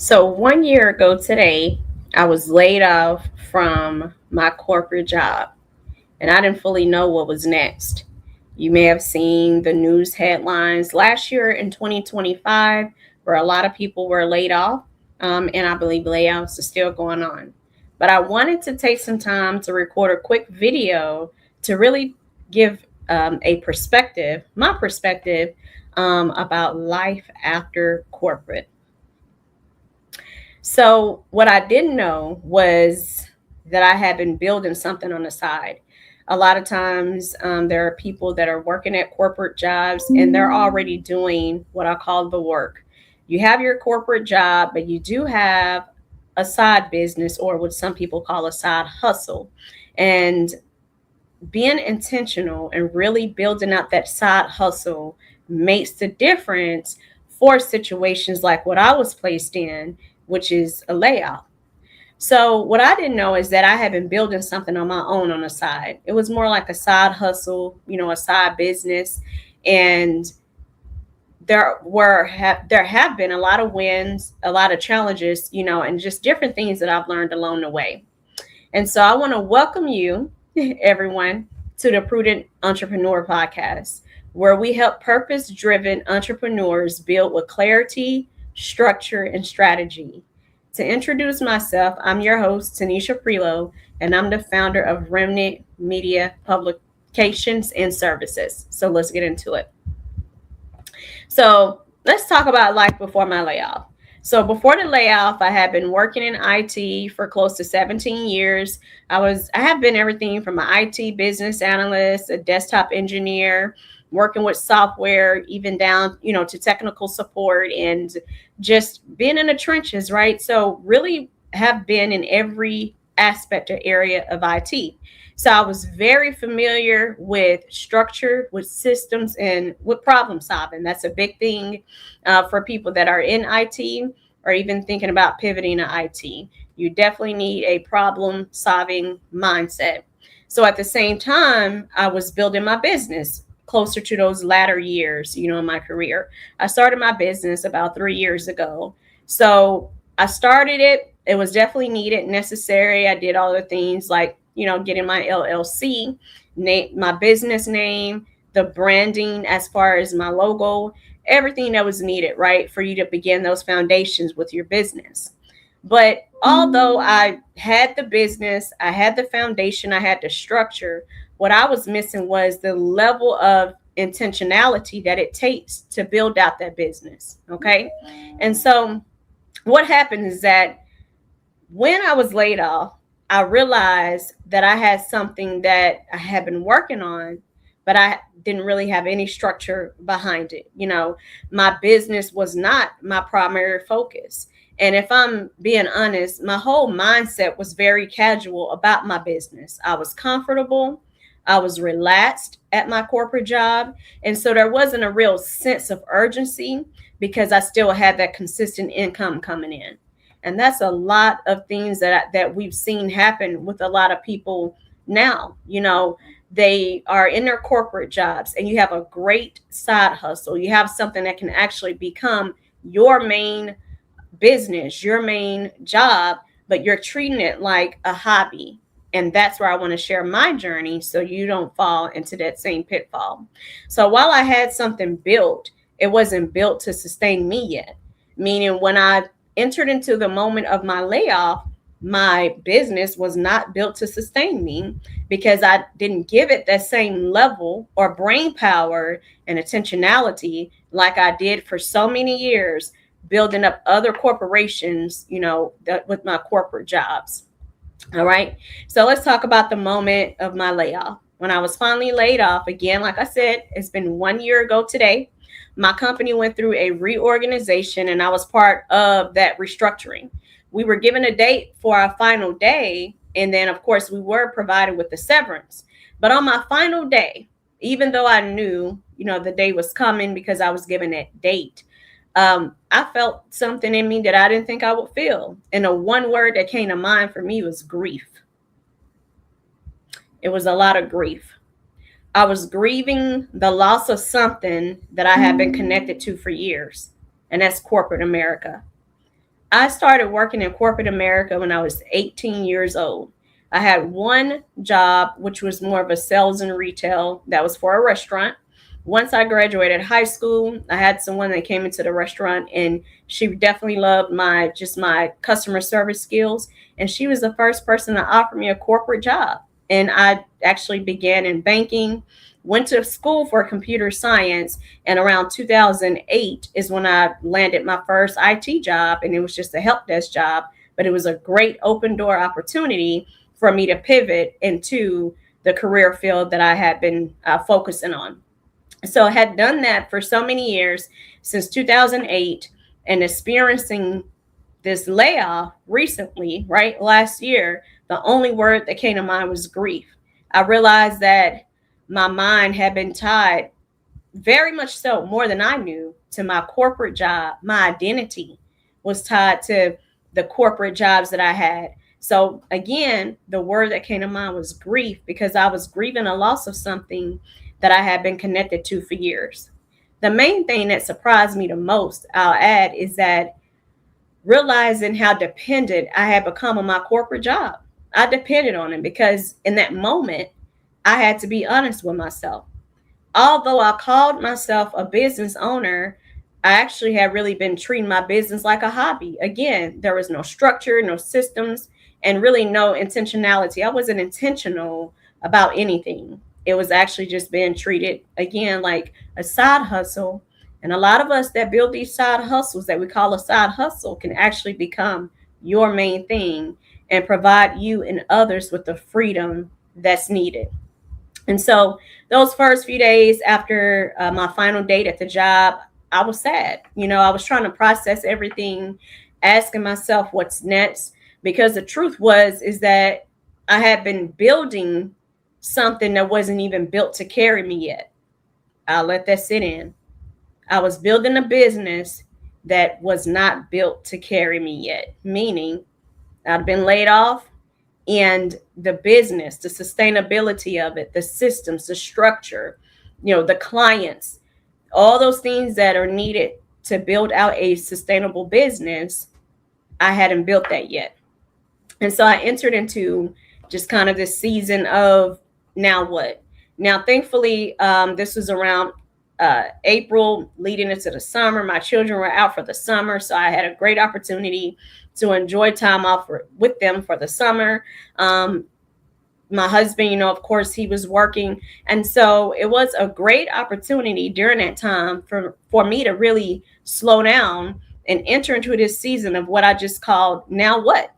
So 1 year ago today, I was laid off from my corporate job, and I didn't fully know what was next. You may have seen the news headlines last year in 2025, where a lot of people were laid off, and I believe layoffs are still going on. But I wanted to take some time to record a quick video to really give my perspective, about life after corporate. So, what I didn't know was that I had been building something on the side. A lot of times, there are people that are working at corporate jobs and they're already doing what I call the work. You have your corporate job, but you do have a side business or what some people call a side hustle. And being intentional and really building up that side hustle makes the difference for situations like what I was placed in, which is a layoff. So what I didn't know is that I had been building something on my own on the side. It was more like a side hustle, a side business. And there have been a lot of wins, a lot of challenges, and just different things that I've learned along the way. And so I want to welcome you, everyone, to the Prudent Entrepreneur Podcast, where we help purpose driven entrepreneurs build with clarity, structure, and strategy. To introduce myself, I'm your host, Tanisha Prelo, and I'm the founder of Remnant Media Publications and Services. So let's get into it. So let's talk about life before my layoff. So before the layoff, I had been working in IT for close to 17 years. I have been everything from an IT business analyst, a desktop engineer, working with software, even down, to technical support and just being in the trenches, right? So really have been in every aspect or area of IT. So I was very familiar with structure, with systems, and with problem solving. That's a big thing for people that are in IT or even thinking about pivoting to IT. You definitely need a problem solving mindset. So at the same time, I was building my business closer to those latter years, in my career. I started my business about 3 years ago. So I started it. It was definitely needed, necessary. I did all the things like, getting my LLC, my business name, the branding as far as my logo, everything that was needed, right, for you to begin those foundations with your business. But although I had the business, I had the foundation, I had the structure, what I was missing was the level of intentionality that it takes to build out that business. Okay. And so what happened is that when I was laid off, I realized that I had something that I had been working on, but I didn't really have any structure behind it. My business was not my primary focus. And if I'm being honest, my whole mindset was very casual about my business. I was comfortable. I was relaxed at my corporate job. And so there wasn't a real sense of urgency because I still had that consistent income coming in. And that's a lot of things that we've seen happen with a lot of people now. They are in their corporate jobs and you have a great side hustle. You have something that can actually become your main business, your main job, but you're treating it like a hobby. And that's where I want to share my journey so you don't fall into that same pitfall. So while I had something built, it wasn't built to sustain me yet. Meaning when I entered into the moment of my layoff, my business was not built to sustain me because I didn't give it that same level or brain power and intentionality like I did for so many years, building up other corporations, with my corporate jobs. All right. So let's talk about the moment of my layoff. When I was finally laid off, again, like I said, it's been 1 year ago today. My company went through a reorganization and I was part of that restructuring. We were given a date for our final day. And then, of course, we were provided with the severance. But on my final day, even though I knew, the day was coming because I was given that date, I felt something in me that I didn't think I would feel. And the one word that came to mind for me was grief. It was a lot of grief. I was grieving the loss of something that I had been connected to for years, and that's corporate America. I started working in corporate America when I was 18 years old. I had one job, which was more of a sales and retail, that was for a restaurant. Once I graduated high school, I had someone that came into the restaurant, and she definitely loved my customer service skills. And she was the first person to offer me a corporate job. And I actually began in banking, went to school for computer science, and around 2008 is when I landed my first IT job, and it was just a help desk job, but it was a great open door opportunity for me to pivot into the career field that I had been focusing on. So I had done that for so many years since 2008, and experiencing this layoff recently, right? Last year, the only word that came to mind was grief. I realized that my mind had been tied, very much so, more than I knew, to my corporate job. My identity was tied to the corporate jobs that I had. So again, the word that came to mind was grief, because I was grieving a loss of something that I had been connected to for years. The main thing that surprised me the most, I'll add, is that realizing how dependent I had become on my corporate job. I depended on it because in that moment, I had to be honest with myself. Although I called myself a business owner, I actually had really been treating my business like a hobby. Again, there was no structure, no systems, and really no intentionality. I wasn't intentional about anything. It was actually just being treated, again, like a side hustle. And a lot of us that build these side hustles that we call a side hustle can actually become your main thing and provide you and others with the freedom that's needed. And so those first few days after my final date at the job, I was sad. I was trying to process everything, asking myself what's next, because the truth is that I had been building something that wasn't even built to carry me yet. I'll let that sit in. I was building a business that was not built to carry me yet, meaning I'd been laid off, and the business, the sustainability of it, the systems, the structure, the clients, all those things that are needed to build out a sustainable business, I hadn't built that yet. And so I entered into just kind of this season of now what? Now, thankfully, this was around April leading into the summer. My children were out for the summer, so I had a great opportunity to enjoy time off with them for the summer. My husband, of course, he was working. And so it was a great opportunity during that time for me to really slow down and enter into this season of what I just called now what?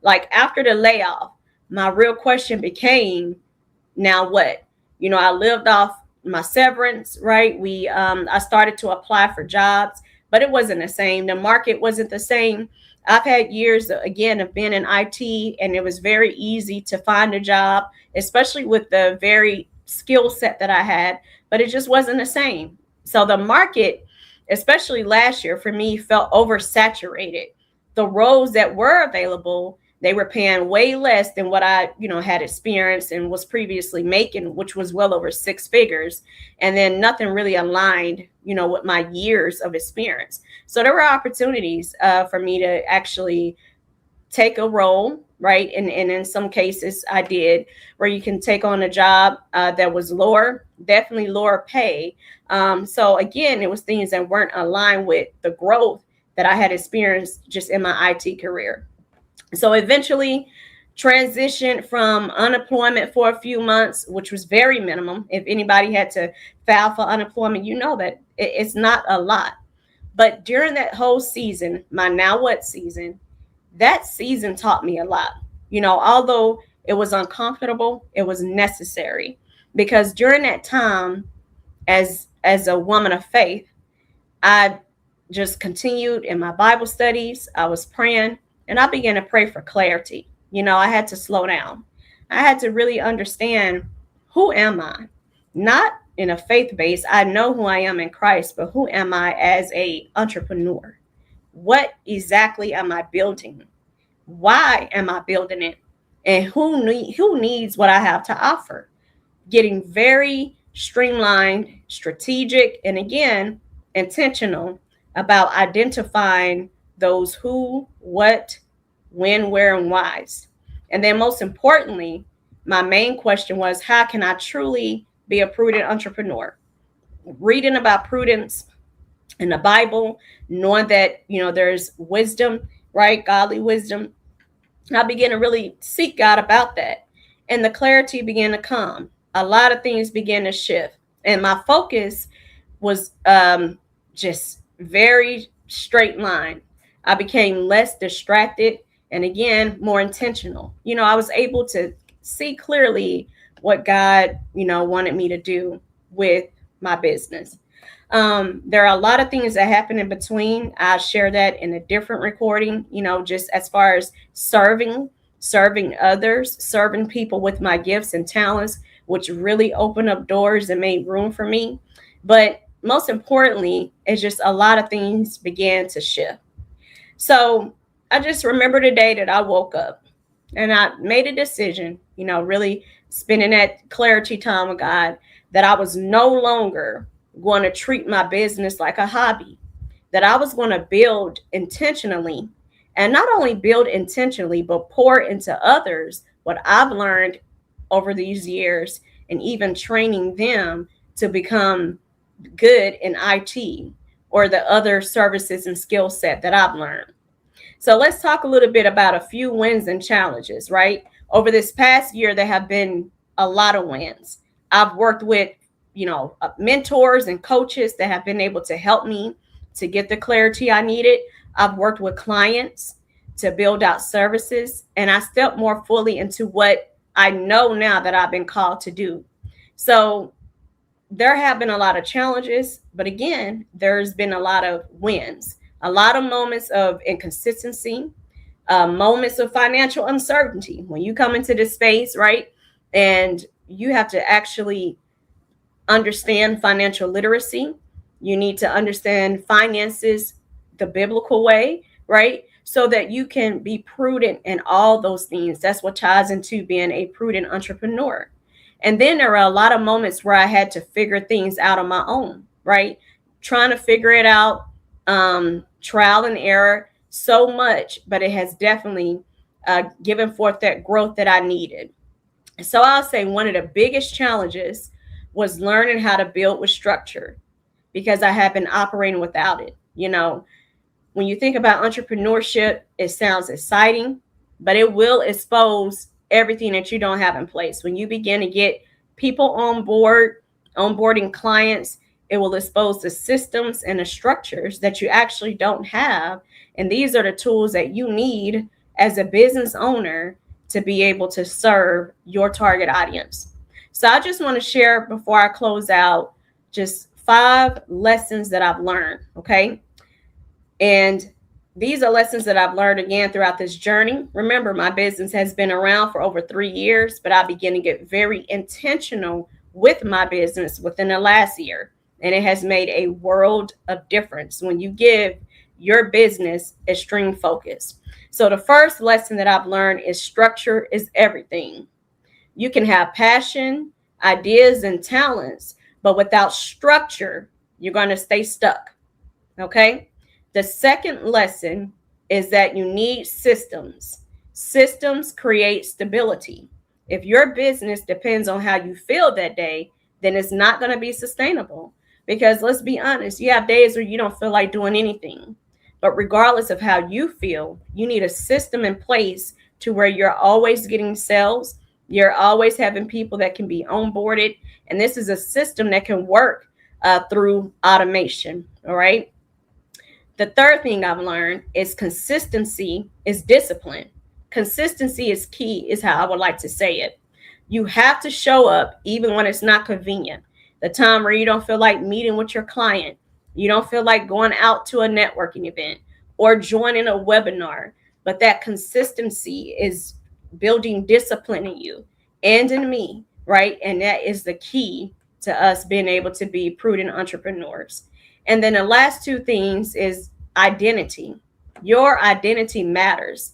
Like after the layoff, my real question became, now what? I lived off my severance, right? I started to apply for jobs, but it wasn't the same. The market wasn't the same. I've had years, again, of being in IT, and it was very easy to find a job, especially with the very skill set that I had, but it just wasn't the same. So the market, especially last year for me, felt oversaturated. The roles that were available, they were paying way less than what I, had experienced and was previously making, which was well over six figures. And then nothing really aligned, with my years of experience. So there were opportunities for me to actually take a role, right? And in some cases I did, where you can take on a job that was lower, definitely lower pay. So again, it was things that weren't aligned with the growth that I had experienced just in my IT career. So eventually transitioned from unemployment for a few months, which was very minimum. If anybody had to file for unemployment, that it's not a lot. But during that whole season, my now what season, that season taught me a lot. Although it was uncomfortable, it was necessary, because during that time, as a woman of faith, I just continued in my Bible studies. I was praying, and I began to pray for clarity. I had to slow down. I had to really understand, who am I? Not in a faith base. I know who I am in Christ, but who am I as a entrepreneur? What exactly am I building? Why am I building it? And who needs what I have to offer? Getting very streamlined, strategic, and again, intentional about identifying those who, what, when, where, and whys. And then most importantly, my main question was, how can I truly be a prudent entrepreneur? Reading about prudence in the Bible, knowing that, there's wisdom, right? Godly wisdom. I began to really seek God about that. And the clarity began to come. A lot of things began to shift. And my focus was just very straight line. I became less distracted and again, more intentional. I was able to see clearly what God, wanted me to do with my business. There are a lot of things that happen in between. I'll share that in a different recording, just as far as serving others, serving people with my gifts and talents, which really opened up doors and made room for me. But most importantly, it's just a lot of things began to shift. So I just remember the day that I woke up and I made a decision, really spending that clarity time with God, that I was no longer going to treat my business like a hobby, that I was going to build intentionally, and not only build intentionally, but pour into others what I've learned over these years, and even training them to become good in IT or the other services and skill set that I've learned. So let's talk a little bit about a few wins and challenges, right? Over this past year, there have been a lot of wins. I've worked with mentors and coaches that have been able to help me to get the clarity I needed. I've worked with clients to build out services, and I stepped more fully into what I know now that I've been called to do. So there have been a lot of challenges, but again, there's been a lot of wins, a lot of moments of inconsistency, moments of financial uncertainty. When you come into this space, right, and you have to actually understand financial literacy. You need to understand finances the biblical way, right? So that you can be prudent in all those things. That's what ties into being a prudent entrepreneur. And then there are a lot of moments where I had to figure things out on my own, right? Trying to figure it out, trial and error so much, but it has definitely given forth that growth that I needed. So I'll say one of the biggest challenges was learning how to build with structure, because I have been operating without it. When you think about entrepreneurship, it sounds exciting, but it will expose everything that you don't have in place. When you begin to get people on board, onboarding clients, it will expose the systems and the structures that you actually don't have. And these are the tools that you need as a business owner to be able to serve your target audience. So I just want to share before I close out just 5 lessons that I've learned, okay? And these are lessons that I've learned again throughout this journey. Remember, my business has been around for over 3 years, but I began to get very intentional with my business within the last year. And it has made a world of difference when you give your business extreme focus. So the first lesson that I've learned is structure is everything. You can have passion, ideas, and talents, but without structure, you're going to stay stuck. Okay? The second lesson is that you need systems. Systems create stability. If your business depends on how you feel that day, then it's not going to be sustainable. Because let's be honest, you have days where you don't feel like doing anything. But regardless of how you feel, you need a system in place to where you're always getting sales. You're always having people that can be onboarded. And this is a system that can work through automation. All right. The third thing I've learned is consistency is discipline. Consistency is key, is how I would like to say it. You have to show up even when it's not convenient. The time where you don't feel like meeting with your client, you don't feel like going out to a networking event or joining a webinar, but that consistency is building discipline in you and in me, right? And that is the key to us being able to be prudent entrepreneurs. And then the last 2 things is identity. Your identity matters.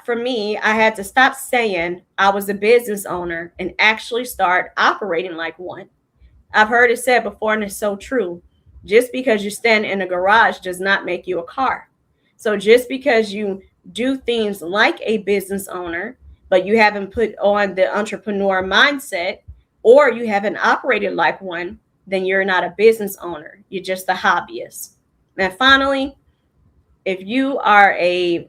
For me, I had to stop saying I was a business owner and actually start operating like one. I've heard it said before, and it's so true. Just because you stand in a garage does not make you a car. So just because you do things like a business owner, but you haven't put on the entrepreneur mindset, or you haven't operated like one, then you're not a business owner. You're just a hobbyist. And finally, if you are a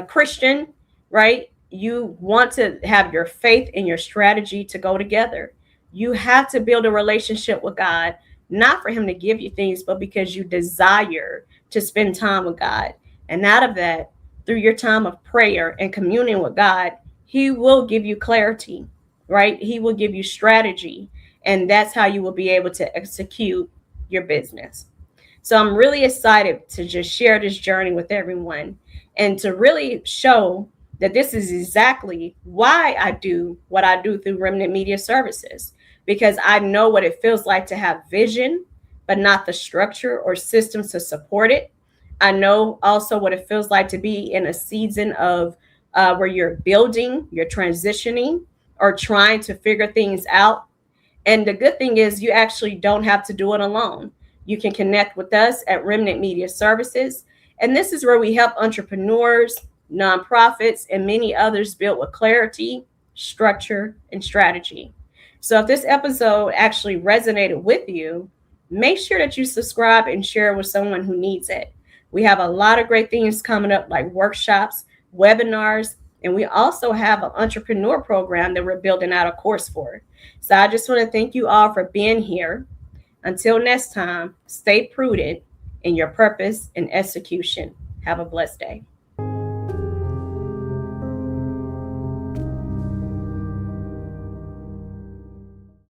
Christian, right, you want to have your faith and your strategy to go together. You have to build a relationship with God, not for him to give you things, but because you desire to spend time with God. And out of that, through your time of prayer and communion with God, he will give you clarity, right? He will give you strategy. And that's how you will be able to execute your business. So I'm really excited to just share this journey with everyone and to really show that this is exactly why I do what I do through Remnant Media Services, because I know what it feels like to have vision, but not the structure or systems to support it. I know also what it feels like to be in a season of where you're building, you're transitioning, or trying to figure things out. And the good thing is you actually don't have to do it alone. You can connect with us at Remnant Media Services. And this is where we help entrepreneurs, nonprofits, and many others build with clarity, structure, and strategy. So if this episode actually resonated with you, make sure that you subscribe and share it with someone who needs it. We have a lot of great things coming up, like workshops, webinars, and we also have an entrepreneur program that we're building out a course for. So I just want to thank you all for being here. Until next time, stay prudent in your purpose and execution. Have a blessed day.